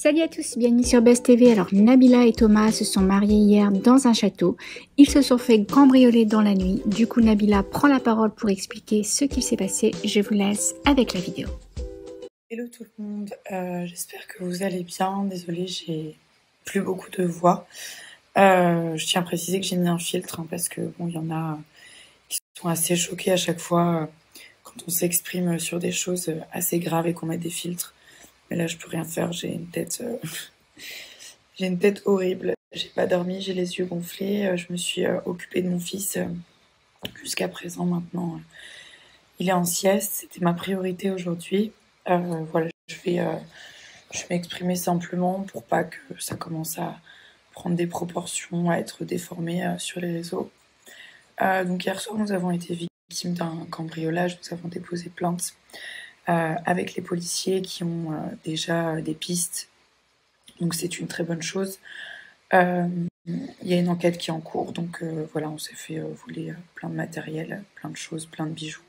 Salut à tous, bienvenue sur Buzz TV. Alors Nabila et Thomas se sont mariés hier dans un château. Ils se sont fait cambrioler dans la nuit. Du coup Nabila prend la parole pour expliquer ce qu'il s'est passé. Je vous laisse avec la vidéo. Hello tout le monde, j'espère que vous allez bien. Désolée, j'ai plus beaucoup de voix. Je tiens à préciser que j'ai mis un filtre parce que bon, il y en a qui sont assez choqués à chaque fois quand on s'exprime sur des choses assez graves et qu'on met des filtres. Mais là, je peux rien faire. J'ai une tête, j'ai une tête horrible. J'ai pas dormi, j'ai les yeux gonflés. Je me suis occupée de mon fils jusqu'à présent. Maintenant, il est en sieste. C'était ma priorité aujourd'hui. Voilà, je vais m'exprimer simplement pour pas que ça commence à prendre des proportions, à être déformé sur les réseaux. Donc hier soir, nous avons été victimes d'un cambriolage. Nous avons déposé plainte avec les policiers qui ont déjà des pistes. Donc c'est une très bonne chose. Il y a une enquête qui est en cours. Donc voilà, on s'est fait voler plein de matériel, plein de choses, plein de bijoux.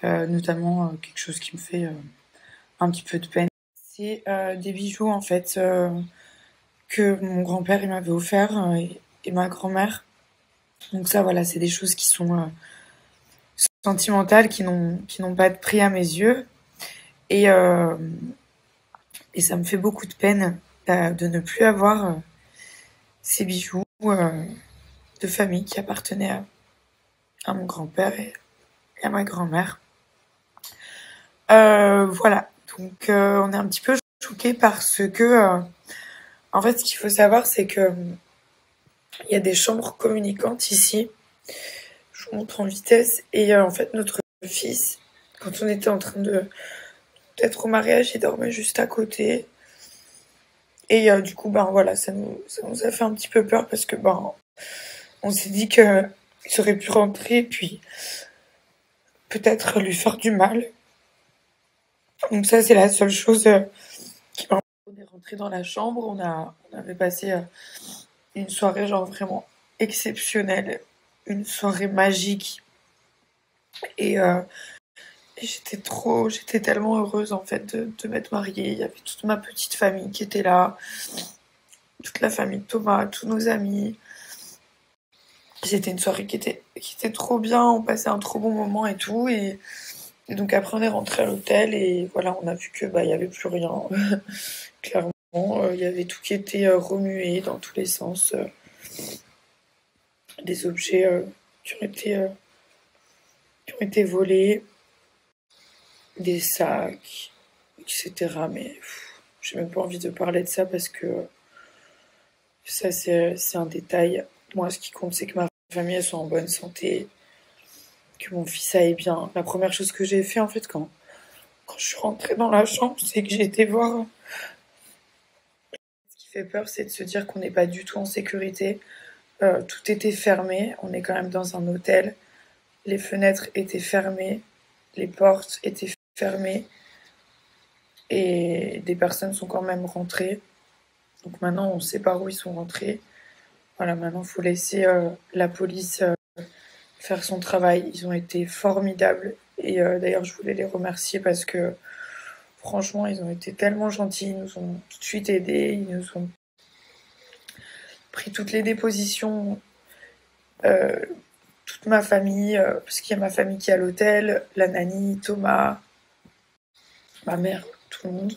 Notamment quelque chose qui me fait un petit peu de peine. C'est des bijoux en fait que mon grand-père m'avait offert et ma grand-mère. Donc ça voilà, c'est des choses qui sont sentimentales, qui n'ont pas de prix à mes yeux. Et ça me fait beaucoup de peine de ne plus avoir ces bijoux de famille qui appartenaient à mon grand-père et à ma grand-mère. Voilà, donc on est un petit peu choqués parce que en fait ce qu'il faut savoir c'est que il y a des chambres communicantes ici. Je vous montre en vitesse. Et en fait notre fils, quand on était en train d'être au mariage, il dormait juste à côté. Et du coup ben voilà, ça nous a fait un petit peu peur parce que ben on s'est dit que il aurait pu rentrer puis peut-être lui faire du mal. Donc ça c'est la seule chose qui m'a... On est rentré dans la chambre, on avait passé une soirée genre vraiment exceptionnelle, une soirée magique. Et j'étais tellement heureuse en fait de m'être mariée. Il y avait toute ma petite famille qui était là, toute la famille de Thomas, tous nos amis. C'était une soirée qui était trop bien, on passait un trop bon moment et tout. Et donc après on est rentré à l'hôtel et voilà, on a vu que bah il y avait plus rien. Clairement, il y avait tout qui était remué dans tous les sens. Des objets qui ont été volés, des sacs, etc. Mais j'ai même pas envie de parler de ça parce que ça c'est un détail. Moi ce qui compte c'est que ma famille elle soit en bonne santé, que mon fils aille bien. La première chose que j'ai fait en fait quand je suis rentrée dans la chambre, c'est que j'ai été voir. Ce qui fait peur c'est de se dire qu'on n'est pas du tout en sécurité. Tout était fermé, on est quand même dans un hôtel. Les fenêtres étaient fermées, les portes étaient fermées et des personnes sont quand même rentrées. Donc maintenant, on sait par où ils sont rentrés. Voilà, maintenant, il faut laisser la police faire son travail. Ils ont été formidables. Et d'ailleurs, je voulais les remercier parce que franchement, ils ont été tellement gentils. Ils nous ont tout de suite aidés. Ils nous ont pris toutes les dépositions. Toute ma famille, parce qu'il y a ma famille qui est à l'hôtel, la nanny, Thomas, ma mère, tout le monde.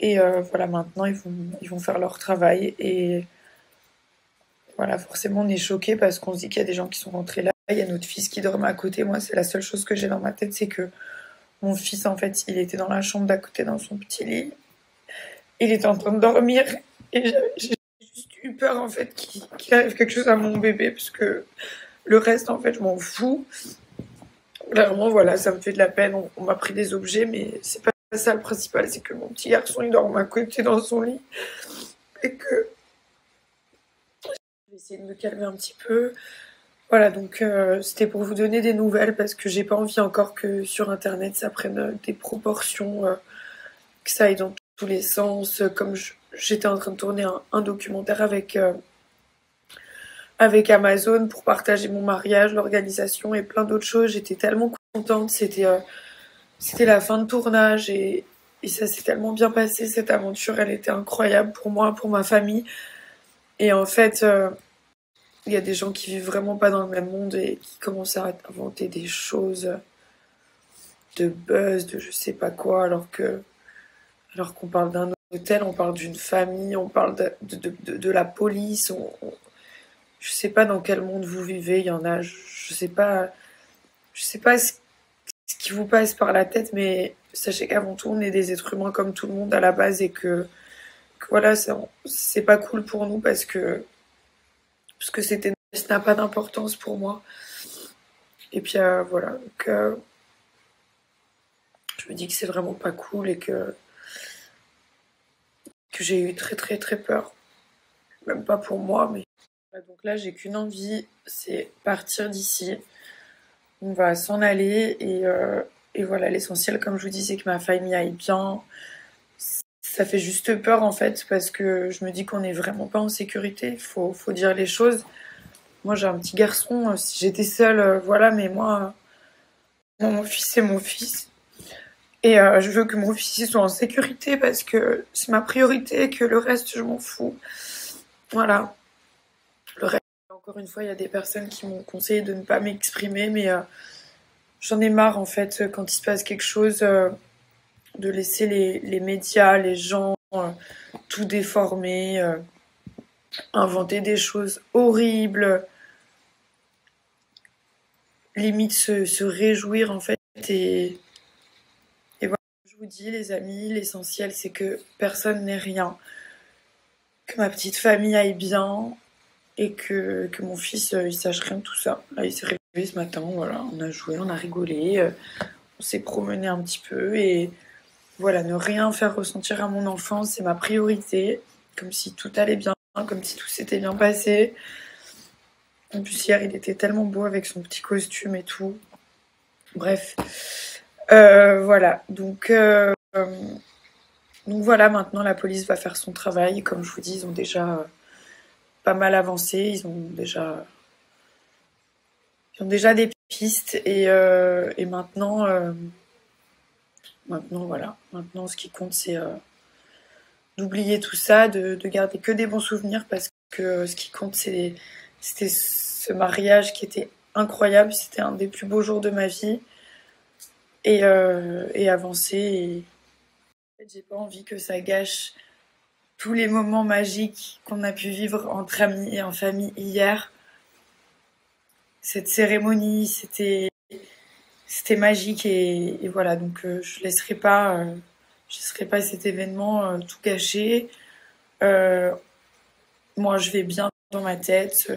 Et voilà, maintenant, ils vont faire leur travail. Et voilà, forcément, on est choqués parce qu'on se dit qu'il y a des gens qui sont rentrés là. Il y a notre fils qui dormait à côté. Moi, c'est la seule chose que j'ai dans ma tête, c'est que mon fils, en fait, il était dans la chambre d'à côté, dans son petit lit. Il était en train de dormir. Et j'ai juste eu peur, en fait, qu'il arrive quelque chose à mon bébé, parce que le reste, en fait, je m'en fous. Clairement, voilà, ça me fait de la peine. On m'a pris des objets, mais c'est pas ça le principal. C'est que mon petit garçon, il dort à côté dans son lit. Et que... Je vais essayer de me calmer un petit peu. Voilà, donc c'était pour vous donner des nouvelles parce que j'ai pas envie encore que sur Internet ça prenne des proportions, que ça aille dans tous les sens. Comme j'étais en train de tourner un documentaire avec Amazon pour partager mon mariage, l'organisation et plein d'autres choses. J'étais tellement contente. C'était la fin de tournage et Et ça s'est tellement bien passé, cette aventure, elle était incroyable pour moi, pour ma famille. Et en fait, il y a des gens qui vivent vraiment pas dans le même monde et qui commencent à inventer des choses de buzz, de je sais pas quoi, alors qu'on parle d'un hôtel, on parle d'une famille, on parle de la police. Je sais pas dans quel monde vous vivez. Il y en a, je sais pas ce qui vous passe par la tête, mais sachez qu'avant tout, on est des êtres humains comme tout le monde à la base et que voilà, c'est pas cool pour nous parce que ça n'a pas d'importance pour moi. Et puis voilà, donc je me dis que c'est vraiment pas cool et que j'ai eu très très très peur. Même pas pour moi, mais donc là j'ai qu'une envie, c'est partir d'ici. On va s'en aller et voilà, l'essentiel, comme je vous dis, c'est que ma famille aille bien. Ça fait juste peur en fait parce que je me dis qu'on n'est vraiment pas en sécurité. Faut dire les choses. Moi j'ai un petit garçon. Si j'étais seule, voilà, mais moi, mon fils c'est mon fils. Et je veux que mon fils soit en sécurité parce que c'est ma priorité et que le reste je m'en fous. Voilà. Le reste, encore une fois, il y a des personnes qui m'ont conseillé de ne pas m'exprimer, mais j'en ai marre en fait quand il se passe quelque chose de laisser les médias, les gens tout déformer, inventer des choses horribles, limite se réjouir en fait. Et voilà, je vous dis les amis, l'essentiel c'est que personne n'ait rien, que ma petite famille aille bien et que mon fils il sache rien de tout ça. Là il s'est réveillé ce matin, voilà, on a joué, on a rigolé, on s'est promené un petit peu et voilà, ne rien faire ressentir à mon enfant, c'est ma priorité, comme si tout allait bien, comme si tout s'était bien passé. En plus, hier, il était tellement beau avec son petit costume et tout. Bref, voilà. Donc voilà, maintenant la police va faire son travail. Comme je vous dis, ils ont déjà pas mal avancé. Ils ont déjà des pistes et maintenant voilà. Maintenant, ce qui compte, c'est d'oublier tout ça, de garder que des bons souvenirs parce que ce qui compte, c'était ce mariage qui était incroyable. C'était un des plus beaux jours de ma vie et avancer. Et en fait, j'ai pas envie que ça gâche tous les moments magiques qu'on a pu vivre entre amis et en famille hier. Cette cérémonie, c'était magique et voilà. Donc je laisserai pas cet événement tout gâcher. Euh, Moi, je vais bien dans ma tête.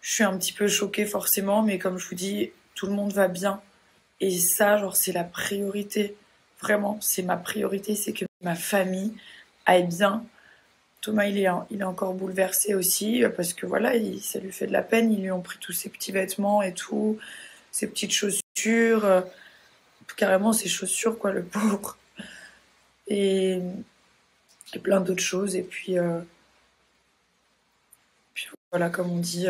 Je suis un petit peu choquée forcément, mais comme je vous dis, tout le monde va bien. Et ça, genre, c'est la priorité. Vraiment, c'est ma priorité, c'est que ma famille aille bien. Thomas, il est encore bouleversé aussi, parce que voilà, ça lui fait de la peine. Ils lui ont pris tous ses petits vêtements et tout, ses petites chaussures, carrément ses chaussures, quoi, le pauvre. Et, et plein d'autres choses. Puis voilà, comme on dit,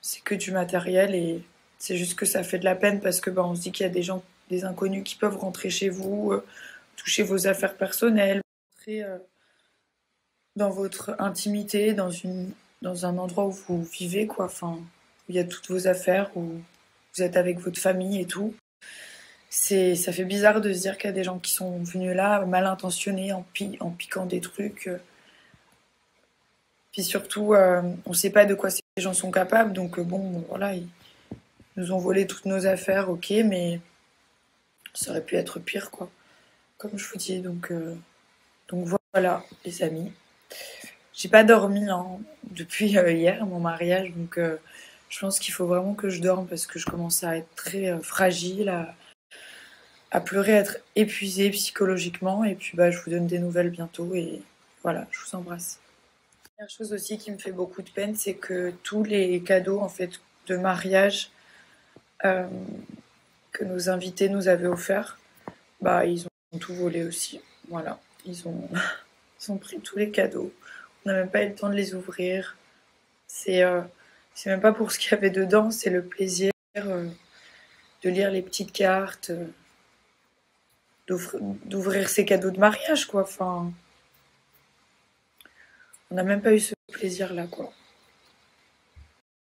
c'est que du matériel et c'est juste que ça fait de la peine parce que on se dit qu'il y a des gens, des inconnus qui peuvent rentrer chez vous, toucher vos affaires personnelles, rentrer dans votre intimité, dans un endroit où vous vivez, quoi. Enfin, où il y a toutes vos affaires, où vous êtes avec votre famille et tout. Ça fait bizarre de se dire qu'il y a des gens qui sont venus là mal intentionnés en piquant des trucs. Puis surtout, on ne sait pas de quoi ces gens sont capables, donc bon, voilà, ils nous ont volé toutes nos affaires, ok, mais ça aurait pu être pire, quoi. Comme je vous dis, donc voilà, les amis. J'ai pas dormi hein, depuis hier, mon mariage, donc je pense qu'il faut vraiment que je dorme parce que je commence à être très fragile, à pleurer, à être épuisée psychologiquement, et puis je vous donne des nouvelles bientôt, et voilà, je vous embrasse. La dernière chose aussi qui me fait beaucoup de peine, c'est que tous les cadeaux en fait de mariage euh, que nos invités nous avaient offerts, ils ont tout volé aussi. Voilà, ils ont pris tous les cadeaux. On n'a même pas eu le temps de les ouvrir. C'est euh, c'est même pas pour ce qu'il y avait dedans, c'est le plaisir de lire les petites cartes, d'ouvrir ses cadeaux de mariage, quoi. Enfin, on n'a même pas eu ce plaisir-là, quoi.